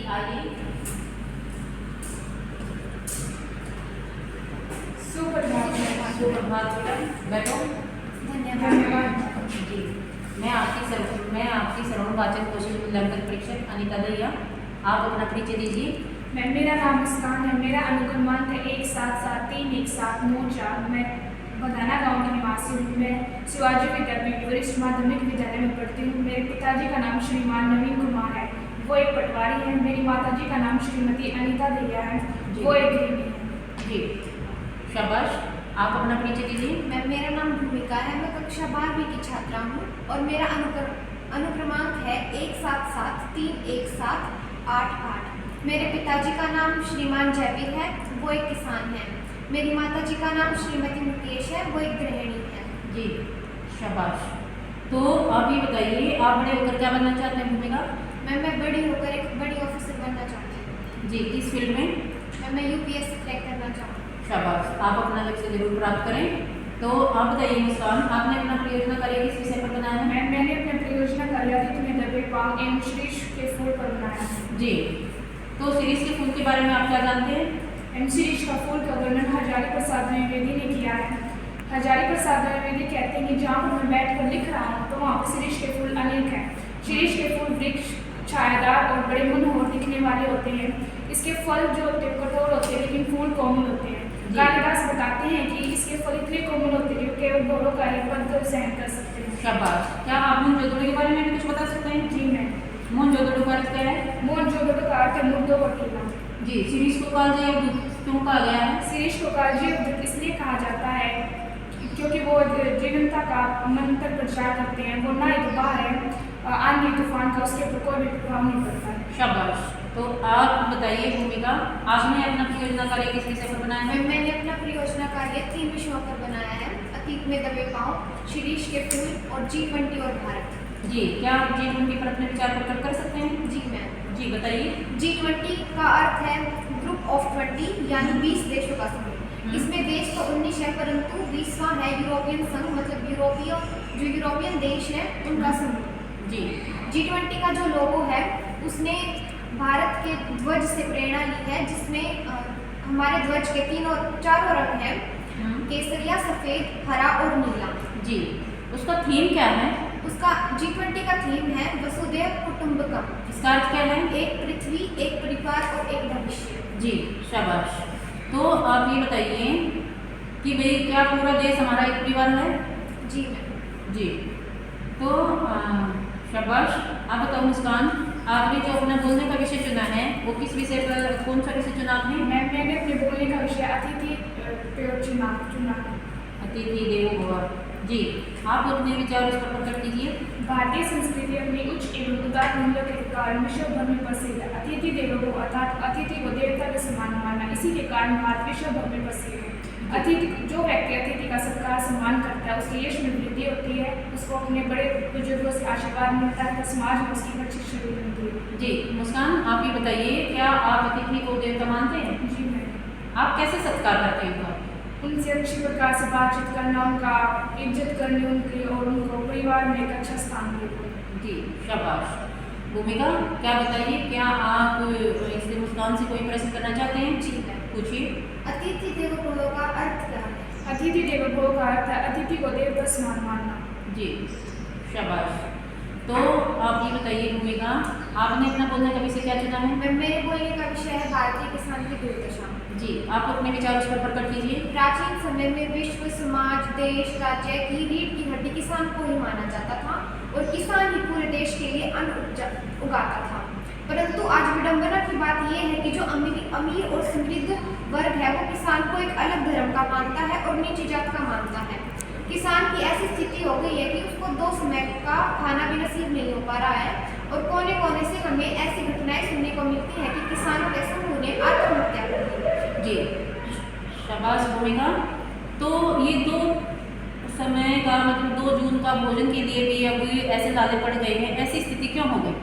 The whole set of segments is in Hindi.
आइए। सुप्रभात बेटा, बैठो। धन्यवाद जी, मैं आपकी श्रवण वाचन कौशल मूल्यांकन परीक्षक अनिता दहिया। आप अपना परिचय दीजिए। मैम, मेरा नाम मुस्कान है। मेरा अनुक्रमांक है 17731794। मैं बदाना गांव की निवासी हूँ। मैं शिवाजी विद्यापीठ वरिष्ठ माध्यमिक विद्यालय में पढ़ती हूँ। मेरे पिताजी का नाम श्रीमान नवीन कुमार है, वो एक पटवारी हैं। मेरी माताजी का नाम श्रीमती अनिता दहिया है, वो एक गृहिणी है। जी, शाबाश। आप अपना परिचय दीजिए। मैम, मेरा नाम भूमिका है। मैं कक्षा 12वीं की छात्रा हूँ और मेरा अनुक्रमांक है 17731788। मेरे पिताजी का नाम श्रीमान जयवीर है, वो एक किसान हैं। मेरी माताजी का नाम श्रीमती मुकेश है, वो एक गृहिणी है। जी, शाबाश। तो आप ये बताइए, आप बड़े होकर क्या बनना चाहते हैं भूमिका? मैम, मैं बड़ी होकर एक बड़ी ऑफिसर बनना चाहती हूँ। जी, किस फील्ड में? मैम, मैं यूपीएससी क्रैक करना चाहूँ। शाबाश, आप अपना लक्ष्य जरूर प्राप्त करें। तो आप बताइए मुस्कान, आपने अपना परियोजना कार्य किस विषय पर बनाया है? मैम, मैंने अपने परियोजना कार्य में दबे पाँव एवं शीर्ष के फूल पर बनाया है। जी, तो शीरीष के फूल के बारे में आप क्या जानते हैं? शीर्ष का फूल का वर्णन हजारी प्रसाद द्विवेदी ने किया है। हजारी प्रसाद द्विवेदी कहते हैं कि जहाँ पर मैं बैठकर लिख रहा हूँ तो वहाँ पर शीर्ष के फूल अनेक हैं। शीर्ष के फूल वृक्ष छायादार और बड़े मनोहर दिखने वाले होते हैं। इसके फल जो होते हैं कठोर होते हैं, लेकिन फूल कोमल होते हैं। कालिदास बताते हैं कि इसके फल इतने कोमल होते हैं कि केवल घोड़ों का ही पद सहन कर सकते हैं। शाबाश। क्या आप मोहनजोदड़ो के बारे में भी कुछ बता सकते हैं? जी मैम। मोहनजोदड़ो का अर्थ क्या है? मोहनजोदड़ो का अर्थ है मुर्दों को टीला। जी, शीरीष को कालजयी अवधूत क्यों कहा गया है? शीर्ष को कालजयी अवधूत इसलिए कहा जाता है क्योंकि वो जीवनता का मंत्र प्रचार करते हैं। वो ना एक बाहर है आंधी तूफान का, उसके ऊपर कोई भी प्रभाव नहीं पड़ता है। शाबाश। तो आप बताइए भूमिका, आपने अपना परियोजना कार्य किस विषय पर बनाया है? मैम, मैंने अपना परियोजना कार्य 3 विषयों पर बनाया है: अतीत में दबे पाँव, शीर्ष के फूल और G20 और भारत। जी, क्या आप G20 पर अपने विचार प्रकट कर सकते हैं? जी मैम। जी, बताइए। G20 का अर्थ है ग्रुप ऑफ 20, यानी 20 देशों का समूह। इसमें देश तो 19 है, परंतु 20वां है यूरोपियन संघ, मतलब यूरोपियन देश है उनका समूह। जी, G20 का जो लोगो है उसने भारत के ध्वज से प्रेरणा ली है, जिसमें हमारे ध्वज के चारों रंग हैं: केसरिया, सफेद, हरा और नीला। जी, उसका थीम क्या है? उसका G20 का थीम है वसुधैव कुटुंबकम। इसका अर्थ क्या है? एक पृथ्वी, एक परिवार और एक भविष्य। जी, शाबाश। तो आप ये बताइए कि भाई क्या पूरा देश हमारा एक परिवार है? जी मैम। जी, तो शाबाश। आप बताओ मुस्कान, आपने जो अपना बोलने का विषय चुना है वो किस विषय पर, कौन सा विषय चुना आपने? मैंने अपने बोलने का विषय अतिथि पे चुना। अतिथि देवो भव। जी, आप अपने विचार उस पर प्रकट कीजिए। भारतीय संस्कृति अपनी उच्च एवं उदार मूल्यों के कारण विश्व भर में प्रसिद्ध है। अतिथि देवो भव अर्थात अतिथि को देवता के समान मानना, इसी के कारण भारत विश्व भर में प्रसिद्ध है। अतिथि, जो व्यक्ति अतिथि का सत्कार सम्मान करता है उसके यश में वृद्धि होती है, उसको अपने बड़े बुजुर्गों से आशीर्वाद मिलता है, तो समाज में उसकी अच्छी छवि बनती है। जी, मुस्कान, आप ये बताइए, क्या आप अतिथि को देवता मानते हैं? जी मैम। आप कैसे सत्कार करते हैं उनका? उनसे अच्छी प्रकार से बातचीत करना, उनका इज्जत करनी उनकी, और उनको परिवार में एक अच्छा स्थान देना। जी, शाबाश। भूमिका, क्या बताइए, क्या आप इससे मुस्कान से कोई प्रश्न करना चाहते हैं? जी मैम। पूछिए। अतिथि देवो भव का अर्थ क्या है? अतिथि देवो भव का अर्थ है अतिथि को देवता समान मानना। जी, शाबाश। तो आप ये बताइए भूमिका, आपने अपना बोलने का विषय क्या चुना है? मैम, मेरे बोलने का विषय है भारतीय किसान की दुर्दशा। जी, आप अपने विचार उस पर प्रकट कीजिए। प्राचीन समय में विश्व, समाज, देश, राज्य की रीढ़ की हड्डी किसान को ही माना जाता था और किसान ही पूरे देश के लिए अन्न उगाता था। परंतु आज विडंबना की बात यह है कि जो अमीर और समृद्ध वर्ग है वो किसान को एक अलग धर्म का मानता है और नीची जात का मानता है। किसान की ऐसी स्थिति हो गई है कि उसको 2 समय का खाना भी नसीब नहीं हो पा रहा है, और कोने कोने से हमें ऐसी घटनाएं सुनने को मिलती है कि किसानों के समूह ने आत्महत्या कर ली। जी, शाबाश भूमिका। तो ये 2 समय का मतलब 2 जून का भोजन के लिए भी अभी ऐसे लाले पड़ गए हैं, ऐसी स्थिति क्यों हो गई?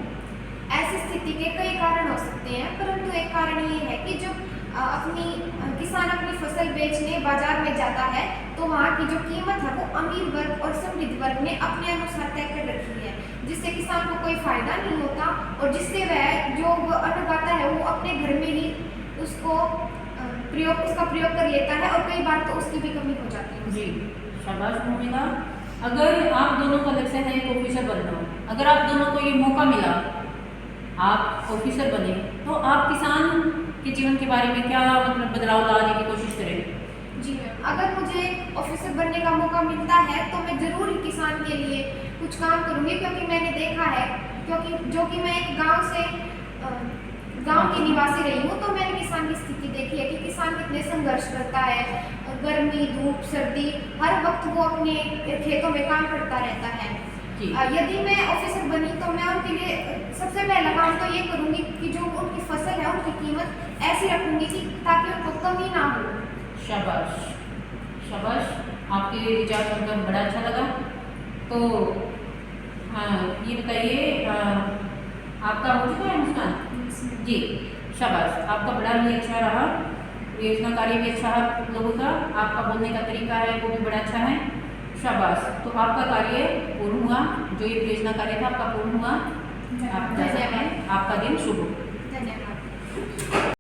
ऐसी स्थिति के कई कारण हो सकते हैं, परंतु एक कारण ये है कि जब किसान अपनी फसल बेचने बाजार में जाता है तो वहाँ की जो कीमत है वो अमीर वर्ग और समृद्ध वर्ग ने अपने अनुसार तय कर रखी है, जिससे किसान को कोई फायदा नहीं होता और जिससे वह जो अन्न उगाता है अपने घर में ही उसका प्रयोग कर लेता है, और कई बार तो उसकी भी कमी हो जाती है। जी, शाबाश भूमिका। अगर आप दोनों का लक्ष्य है एक ऑफिसर बनना, अगर आप दोनों को ये मौका मिला, आप ऑफिसर बने, तो आप किसान के जीवन के बारे में क्या मतलब बदलाव लाने की कोशिश करेंगे? जी मैम, अगर मुझे ऑफिसर बनने का मौका मिलता है तो मैं ज़रूर ही किसान के लिए कुछ काम करूँगी, क्योंकि मैंने देखा है, क्योंकि मैं एक गांव की निवासी रही हूँ, तो मैंने किसान की स्थिति देखी है कि किसान कितने संघर्ष करता है। गर्मी, धूप, सर्दी, हर वक्त वो अपने खेतों में काम करता रहता है। जी। यदि मैं ऑफिसर बनी तो मैं उनके लिए सबसे पहला काम तो ये करूँगी कि जो उनकी फसल है उनकी कीमत ऐसी रखूँगी कि ताकि उनको कमी ना हो। शाबाश, शाबाश, आपके विचार सुनकर बड़ा अच्छा लगा। तो हाँ, ये बताइए, आपका हो चुका है मुस्कान? जी, शाबाश, आपका बड़ा ही अच्छा रहा, योजना कार्य भी अच्छा है लोगों का, आपका बोलने का तरीका है वो भी बड़ा अच्छा है। शाबाश, तो आपका कार्य पूर्ण हुआ, जो ये योजना कार्य था आपका पूर्ण हुआ। आप जा सकते हैं, आपका दिन शुभ हो। धन्यवाद।